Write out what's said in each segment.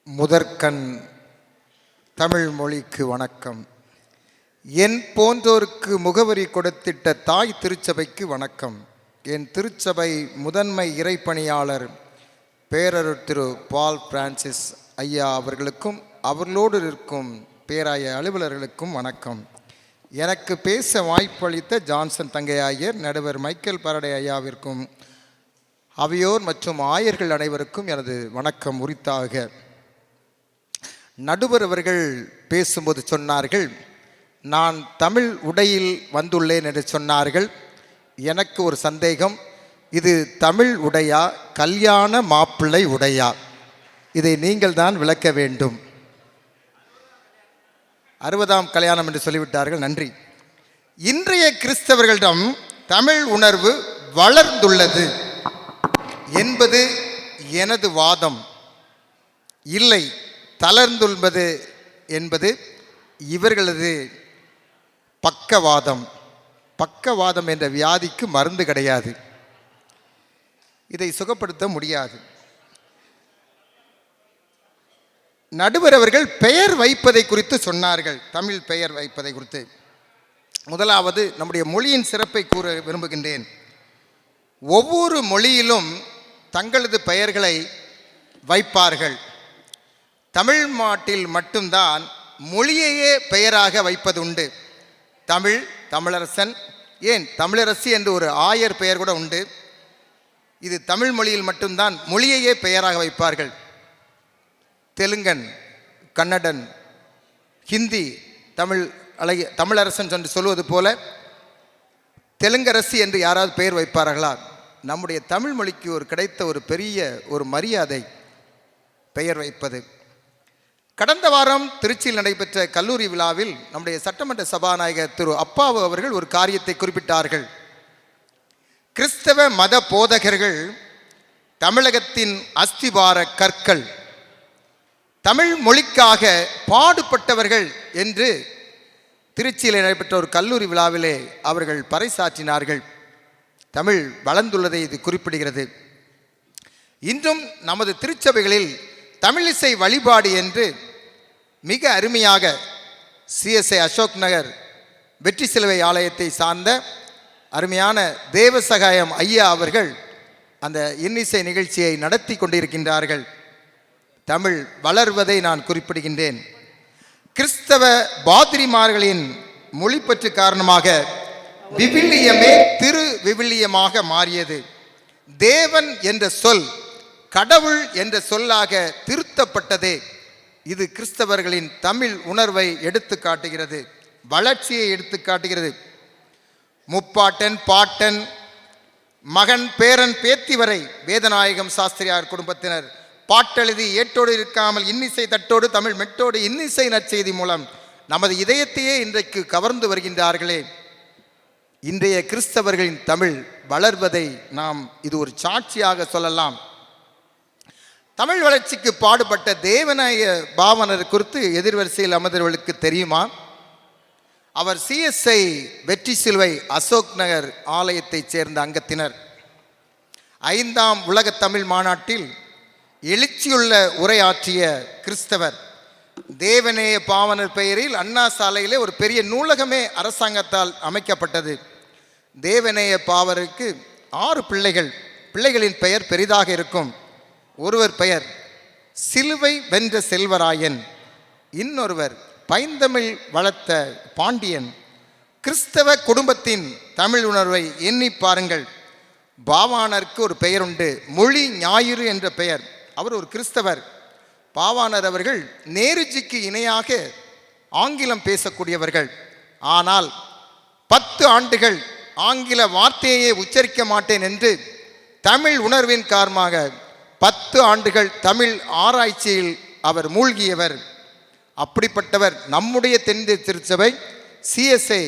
முதற்கண் தமிழ் மொழிக்கு வணக்கம். என் போன்றோருக்கு முகவரி கொடுத்திட்ட தாய் திருச்சபைக்கு வணக்கம். என் திருச்சபை முதன்மை இறைப்பணியாளர் பேரருட் திரு பால் பிரான்சிஸ் ஐயா அவர்களுக்கும் அவர்களோடு இருக்கும் பேராய அலுவலர்களுக்கும் வணக்கம். எனக்கு பேச வாய்ப்பளித்த ஜான்சன் தங்கையாயர், நடுவர் மைக்கேல் பாரடே ஐயாவிற்கும் அவையோர் மற்றும் ஆயர்கள் அனைவருக்கும் எனது வணக்கம் உரித்தாக. நடுவர் அவர்கள் பேசும்போது சொன்னார்கள், நான் தமிழ் உடையில் வந்துள்ளேன் என்று சொன்னார்கள். எனக்கு ஒரு சந்தேகம், இது தமிழ் உடையா கல்யாண மாப்பிள்ளை உடையா? இதை நீங்கள் தான் விளக்க வேண்டும். 60ஆம் கல்யாணம் என்று சொல்லிவிட்டார்கள். நன்றி. இன்றைய கிறிஸ்தவர்களிடம் தமிழ் உணர்வு வளர்ந்துள்ளது என்பது எனது வாதம் இல்லை. தளர்ந்துள்ளது என்பது இவர்களது பக்கவாதம். பக்கவாதம் என்ற வியாதிக்கு மருந்து கிடையாது, இதை சுகப்படுத்த முடியாது. நடுவர் அவர்கள் பெயர் வைப்பதை குறித்து சொன்னார்கள். தமிழ் பெயர் வைப்பதை குறித்து முதலாவது நம்முடைய மொழியின் சிறப்பை கூற விரும்புகின்றேன். ஒவ்வொரு மொழியிலும் தங்களது பெயர்களை வைப்பார்கள். தமிழ் நாட்டில் மட்டும்தான் மொழியையே பெயராக வைப்பது உண்டு. தமிழ், தமிழரசன், ஏன் தமிழரசி என்று ஒரு ஆயர் பெயர் கூட உண்டு. இது தமிழ் மொழியில் மட்டும்தான் மொழியையே பெயராக வைப்பார்கள். தெலுங்கன், கன்னடன், ஹிந்தி, தமிழரசன் என்று சொல்வது போல தெலுங்கரசி என்று யாராவது பெயர் வைப்பார்களா? நம்முடைய தமிழ் மொழிக்கு கிடைத்த ஒரு பெரிய மரியாதை பெயர் வைப்பது. கடந்த வாரம் திருச்சியில் நடைபெற்ற கல்லூரி விழாவில் நம்முடைய சட்டமன்ற சபாநாயகர் திரு அப்பாவு அவர்கள் ஒரு காரியத்தை குறிப்பிட்டார்கள். கிறிஸ்தவ மத போதகர்கள் தமிழகத்தின் அஸ்திவார கற்கள், தமிழ் மொழிக்காக பாடுபட்டவர்கள் என்று திருச்சியில் நடைபெற்ற ஒரு கல்லூரி விழாவிலே அவர்கள் பறைசாற்றினார்கள். தமிழ் வளர்ந்துள்ளதை இது குறிப்பிடுகிறது. இன்றும் நமது திருச்சபைகளில் தமிழிசை வழிபாடு என்று மிக அருமையாக சிஎஸ்ஐ அசோக் நகர் வெற்றி சிலுவை ஆலயத்தை சார்ந்த அருமையான தேவசகாயம் ஐயா அவர்கள் அந்த இன்னிசை நிகழ்ச்சியை நடத்தி கொண்டிருக்கின்றார்கள். தமிழ் வளர்வதை நான் குறிப்பிடுகின்றேன். கிறிஸ்தவ பாதிரிமார்களின் மொழிப்பற்று காரணமாக விவிலியமே திரு விவிலியமாக மாறியது. தேவன் என்ற சொல் கடவுள் என்ற சொல்லாக திருத்தப்பட்டதே. இது கிறிஸ்தவர்களின் தமிழ் உணர்வை எடுத்து காட்டுகிறது, வளர்ச்சியை எடுத்து காட்டுகிறது. முப்பாட்டன், பாட்டன், மகன், பேரன், பேத்தி வரை வேதநாயகம் சாஸ்திரியார் குடும்பத்தினர் பாட்டெழுதி ஏட்டோடு இருக்காமல் இன்னிசை தட்டோடு தமிழ் மெட்டோடு இன்னிசை நற்செய்தி மூலம் நமது இதயத்தையே இன்றைக்கு கவர்ந்து வருகின்றார்களே. இன்றைய கிறிஸ்தவர்களின் தமிழ் வளர்வதை நாம் இது ஒரு சாட்சியாக சொல்லலாம். தமிழ் வளர்ச்சிக்கு பாடுபட்ட தேவநாய பாவனர் குறித்து எதிர்வரிசையில் அமர்ந்தவர்களுக்கு தெரியுமா? அவர் சிஎஸ்ஐ வெற்றி சிலுவை அசோக் நகர் ஆலயத்தைச் சேர்ந்த அங்கத்தினர். 5ஆம் உலக தமிழ் மாநாட்டில் எழுச்சியுள்ள உரையாற்றிய கிறிஸ்தவர். தேவநேய பாவனர் பெயரில் அண்ணா சாலையிலே ஒரு பெரிய நூலகமே அரசாங்கத்தால் அமைக்கப்பட்டது. தேவநேய பாவருக்கு 6 பிள்ளைகள். பிள்ளைகளின் பெயர் பெரிதாக இருக்கும். ஒருவர் பெயர் சிலுவை வென்ற செல்வராயன், இன்னொருவர் பைந்தமிழ் வளர்த்த பாண்டியன். கிறிஸ்தவ குடும்பத்தின் தமிழ் உணர்வை எண்ணி பாருங்கள். பாவாணருக்கு ஒரு பெயர் உண்டு, மொழி ஞாயிறு என்ற பெயர். அவர் ஒரு கிறிஸ்தவர். பாவாணர் அவர்கள் நேருஜிக்கு இணையாக ஆங்கிலம் பேசக்கூடியவர்கள். ஆனால் 10 ஆண்டுகள் ஆங்கில வார்த்தையே உச்சரிக்க மாட்டேன் என்று தமிழ் உணர்வின் காரணமாக 10 ஆண்டுகள் தமிழ் ஆராய்ச்சியில் அவர் மூழ்கியவர். அப்படிப்பட்டவர் நம்முடைய தென் திருச்சபை சிஎஸ்ஐ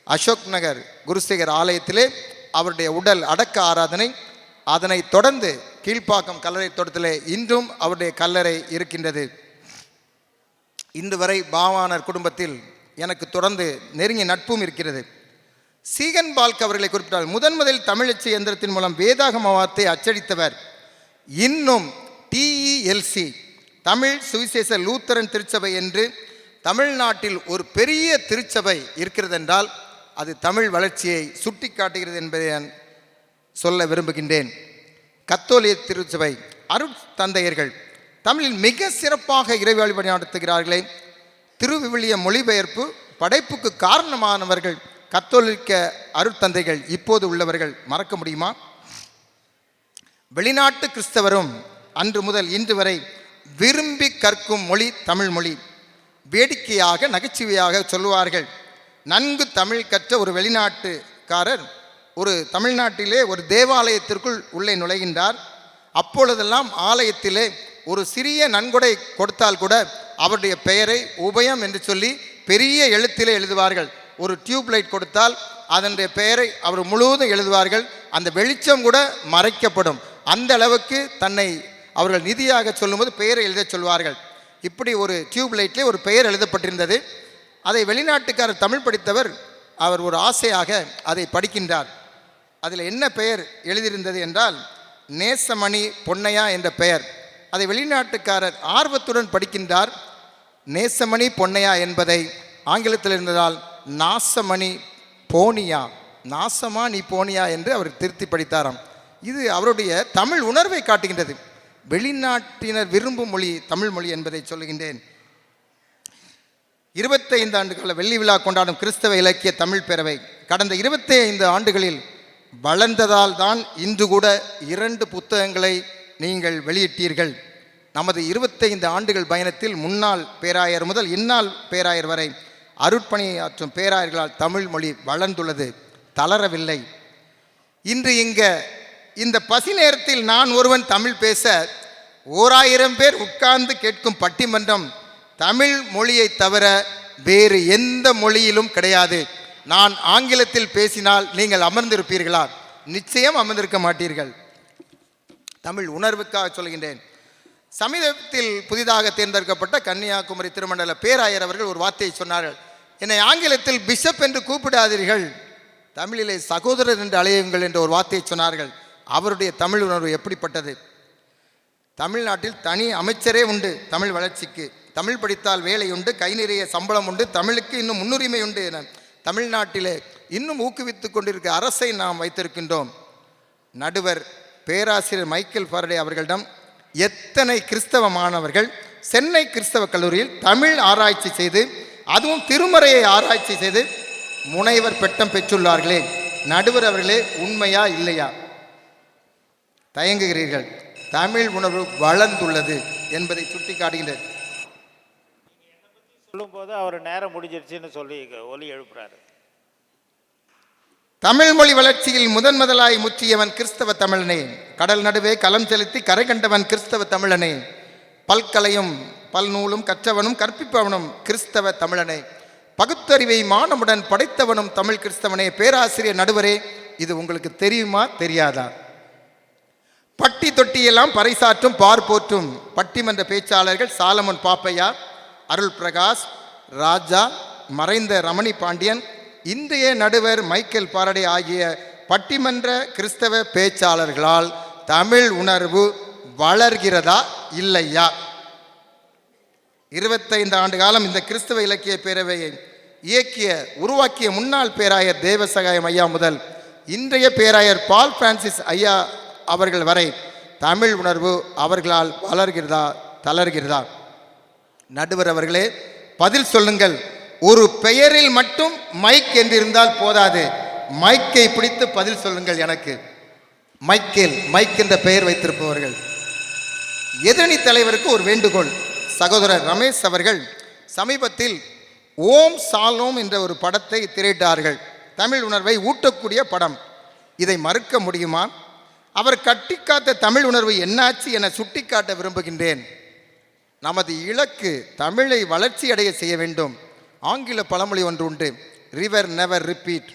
அசோக் நகர் குருசேகர் ஆலயத்திலே அவருடைய உடல் அடக்க ஆராதனை, அதனைத் தொடர்ந்து கீழ்ப்பாக்கம் கல்லறை தோட்டத்திலே இன்றும் அவருடைய கல்லறை இருக்கின்றது. இன்று வரை பாவாணர் குடும்பத்தில் எனக்கு தொடர்ந்து நெருங்கிய நட்பும் இருக்கிறது. சீகன் பால்க் அவர்களை குறிப்பிட்டால் முதலில் தமிழச்சு இயந்திரத்தின் மூலம் வேதாகம வார்த்தை அச்சடித்தவர். இன்னும் TELC தமிழ் சுவிசேஷ லூத்தரன் திருச்சபை என்று தமிழ்நாட்டில் ஒரு பெரிய திருச்சபை இருக்கிறது என்றால் அது தமிழ் வளர்ச்சியை சுட்டி காட்டுகிறது என்பதை நான் சொல்ல விரும்புகின்றேன். கத்தோலிக்க திருச்சபை அருட்தந்தையர்கள் தமிழில் மிக சிறப்பாக இறை வழிபாடு நடத்துகிறார்களே. திருவிவிலிய மொழிபெயர்ப்பு படைப்புக்கு காரணமானவர்கள் கத்தோலிக்க அருட்தந்தைகள் இப்போது உள்ளவர்கள் மறக்க முடியுமா? வெளிநாட்டு கிறிஸ்தவரும் அன்று முதல் இன்று வரை விரும்பி கற்கும் மொழி தமிழ் மொழி. வேடிக்கையாக நகைச்சுவையாக சொல்லுவார்கள், நன்கு தமிழ் கற்ற ஒரு வெளிநாட்டுக்காரர் ஒரு தமிழ்நாட்டிலே ஒரு தேவாலயத்திற்குள் உள்ளே நுழைகின்றார். அப்பொழுதெல்லாம் ஆலயத்திலே ஒரு சிறிய நன்கொடை கொடுத்தால் கூட அவருடைய பெயரை உபயம் என்று சொல்லி பெரிய எழுத்திலே எழுதுவார்கள். ஒரு டியூப்லைட் கொடுத்தால் அதனுடைய பெயரை அவர் முழுவதும் எழுதுவார்கள். அந்த வெளிச்சம் கூட மறைக்கப்படும். அந்த அளவுக்கு தன்னை அவர்கள் நிதியாக சொல்லும்போது பெயரை எழுத சொல்வார்கள். இப்படி ஒரு டியூப்லைட்லேயே ஒரு பெயர் எழுதப்பட்டிருந்தது. அதை வெளிநாட்டுக்காரர் தமிழ் படித்தவர் அவர் ஒரு ஆசையாக அதை படிக்கின்றார். அதில் என்ன பெயர் எழுதியிருந்தது என்றால் நேசமணி பொன்னையா என்ற பெயர். அதை வெளிநாட்டுக்காரர் ஆர்வத்துடன் படிக்கின்றார். நேசமணி பொன்னையா என்பதை ஆங்கிலத்தில் இருந்ததால் நாசமணி போனியா, நாசமா நீ போனியா என்று அவர் திருத்தி படித்தாராம். இது அவருடைய தமிழ் உணர்வை காட்டுகின்றது. வெளிநாட்டினர் விரும்பும் மொழி தமிழ் மொழி என்பதை சொல்லுகின்றேன். 25 ஆண்டுகால வெள்ளி விழா கொண்டாடும் கிறிஸ்தவ இலக்கிய தமிழ் பேரவை கடந்த 25 ஆண்டுகளில் வளர்ந்ததால் தான் இன்று கூட 2 புத்தகங்களை நீங்கள் வெளியிட்டீர்கள். நமது 25 ஆண்டுகள் பயணத்தில் முன்னாள் பேராயர் முதல் இந்நாள் பேராயர் வரை அருட்பணியாற்றும் பேராயர்களால் தமிழ் மொழி வளர்ந்துள்ளது, தளரவில்லை. இன்று இந்த பசி நேரத்தில் நான் ஒருவன் தமிழ் பேச 1000 பேர் உட்கார்ந்து கேட்கும் பட்டிமன்றம் தமிழ் மொழியை தவிர வேறு எந்த மொழியிலும் கிடையாது. நான் ஆங்கிலத்தில் பேசினால் நீங்கள் அமர்ந்திருப்பீர்களா? நிச்சயம் அமர்ந்திருக்க மாட்டீர்கள். தமிழ் உணர்வுக்காக சொல்கின்றேன். சமீபத்தில் புதிதாக தேர்ந்தெடுக்கப்பட்ட கன்னியாகுமரி திருமண்டல பேராயர் அவர்கள் ஒரு வார்த்தையை சொன்னார்கள். என்னை ஆங்கிலத்தில் பிஷப் என்று கூப்பிடாதீர்கள், தமிழிலே சகோதரர் என்று அழையுங்கள் என்ற ஒரு வார்த்தையை சொன்னார்கள். அவருடைய தமிழ் உணர்வு எப்படிப்பட்டது! தமிழ்நாட்டில் தனி அமைச்சரே உண்டு தமிழ் வளர்ச்சிக்கு. தமிழ் படித்தால் வேலை உண்டு, கை நிறைய சம்பளம் உண்டு, தமிழுக்கு இன்னும் முன்னுரிமை உண்டு என தமிழ்நாட்டிலே இன்னும் ஊக்குவித்து கொண்டிருக்க அரசை நாம் வைத்திருக்கின்றோம். நடுவர் பேராசிரியர் மைக்கேல் ஃபாரடே அவர்களிடம் எத்தனை கிறிஸ்தவ மாணவர்கள் சென்னை கிறிஸ்தவ கல்லூரியில் தமிழ் ஆராய்ச்சி செய்து, அதுவும் திருமறையை ஆராய்ச்சி செய்து முனைவர் பட்டம் பெற்றுள்ளார்களே. நடுவர் அவர்களே, உண்மையா இல்லையா? தயங்குகிறீர்கள். தமிழ் உணர்வு வளர்ந்துள்ளது என்பதை சுட்டி காட்டுகின்றது. சொல்லும் போது அவர் நேரம் முடிஞ்சிருச்சுன்னு சொல்லி ஒலி எழுப்புறாரு. தமிழ் மொழி வளர்ச்சியில் முதலாய் முற்றியவன் கிறிஸ்தவ தமிழனே, கடல் நடுவே களம் செலுத்தி கரை கண்டவன் கிறிஸ்தவ தமிழனே, பல்கலையும் பல்நூலும் கற்றவனும் கற்பிப்பவனும் கிறிஸ்தவ தமிழனே, பகுத்தறிவை மானமுடன் படைத்தவனும் தமிழ் கிறிஸ்தவனே. பேராசிரியர் நடுவரே, இது உங்களுக்கு தெரியுமா தெரியாதா? பட்டி தொட்டியெல்லாம் பறைசாற்றும் பார் போற்றும் பட்டிமன்ற பேச்சாளர்கள் சாலமன் பாப்பையா, அருள் பிரகாஷ், ராஜா, மறைந்த ரமணி பாண்டியன், இன்றைய நடுவர் மைக்கேல் பாரடே ஆகிய பட்டிமன்ற கிறிஸ்தவ பேச்சாளர்களால் தமிழ் உணர்வு வளர்கிறதா இல்லையா? 25 ஆண்டு காலம் இந்த கிறிஸ்தவ இலக்கிய பேரவையை உருவாக்கிய முன்னாள் பேராயர் தேவசகாயம் ஐயா முதல் இன்றைய பேராயர் பால் பிரான்சிஸ் ஐயா அவர்கள் வரை தமிழ் உணர்வு அவர்களால் வளர்கிறதா தளர்கிறதா? நடுவர் அவர்களே, பதில் சொல்லுங்கள். ஒரு பெயரில் மட்டும் மைக் என்றிருந்தால் போதாது, மைக்கை பிடித்து பதில் சொல்லுங்கள். எனக்கு மைக் என்ற பெயர் வைத்திருப்பவர்கள். எதிரணி தலைவருக்கு ஒரு வேண்டுகோள். சகோதரர் ரமேஷ் அவர்கள் சமீபத்தில் ஓம் சாலோம் என்ற ஒரு படத்தை திரையிட்டார்கள். தமிழ் உணர்வை ஊட்டக்கூடிய படம். இதை மறுக்க முடியுமா? அவர் கட்டிக்காத்த தமிழ் உணர்வு என்னாச்சு என சுட்டிக்காட்ட விரும்புகின்றேன். நமது இலக்கு தமிழை வளர்ச்சி அடைய செய்ய வேண்டும். ஆங்கில பழமொழி ஒன்று உண்டு, ரிவர் நெவர் ரிப்பீட்.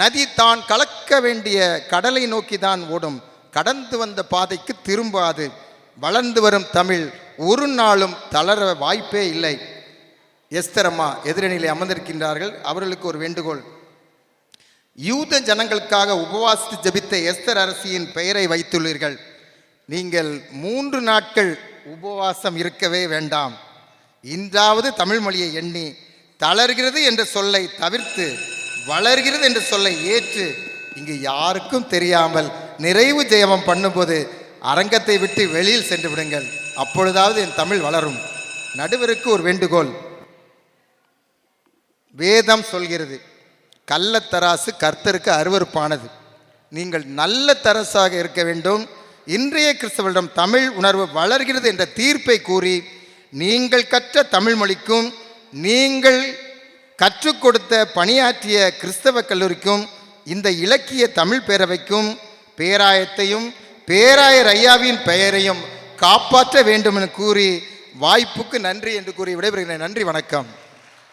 நதி தான் கலக்க வேண்டிய கடலை நோக்கி தான் ஓடும், கடந்து வந்த பாதைக்கு திரும்பாது. வளர்ந்து வரும் தமிழ் ஒரு நாளும் தளர வாய்ப்பே இல்லை. எஸ்தர் அம்மா எதிரணியிலே அமர்ந்திருக்கின்றார்கள். அவர்களுக்கு ஒரு வேண்டுகோள். யூத ஜனங்களுக்காக உபவாசித்து ஜெபித்த எஸ்தர் அரசியின் பெயரை வைத்துள்ளீர்கள். நீங்கள் 3 நாட்கள் உபவாசம் இருக்கவே வேண்டாம். இன்றாவது தமிழ் மொழியை எண்ணி தளர்கிறது என்ற சொல்லை தவிர்த்து வளர்கிறது என்ற சொல்லை ஏற்று இங்கு யாருக்கும் தெரியாமல் நிறைவு ஜெயமம் பண்ணும்போது அரங்கத்தை விட்டு வெளியில் சென்று விடுங்கள். அப்பொழுதாவது என் தமிழ் வளரும். நடுவருக்கு ஒரு வேண்டுகோள். வேதம் சொல்கிறது, கள்ளத்தராசு கர்த்தருக்கு அருவருப்பானது. நீங்கள் நல்ல தரசாக இருக்க வேண்டும். இன்றைய கிறிஸ்தவரிடம் தமிழ் உணர்வு வளர்கிறது என்ற தீர்ப்பை கூறி நீங்கள் கற்ற தமிழ் மொழிக்கும் நீங்கள் கற்றுக் கொடுத்த பணியாற்றிய கிறிஸ்தவ கல்லூரிக்கும் இந்த இலக்கிய தமிழ் பேரவைக்கும் பேராயத்தையும் பேராயர் ஐயாவின் பெயரையும் காப்பாற்ற வேண்டும் என கூறி வாய்ப்புக்கு நன்றி என்று கூறி விடைபெறுகிறேன். நன்றி, வணக்கம்.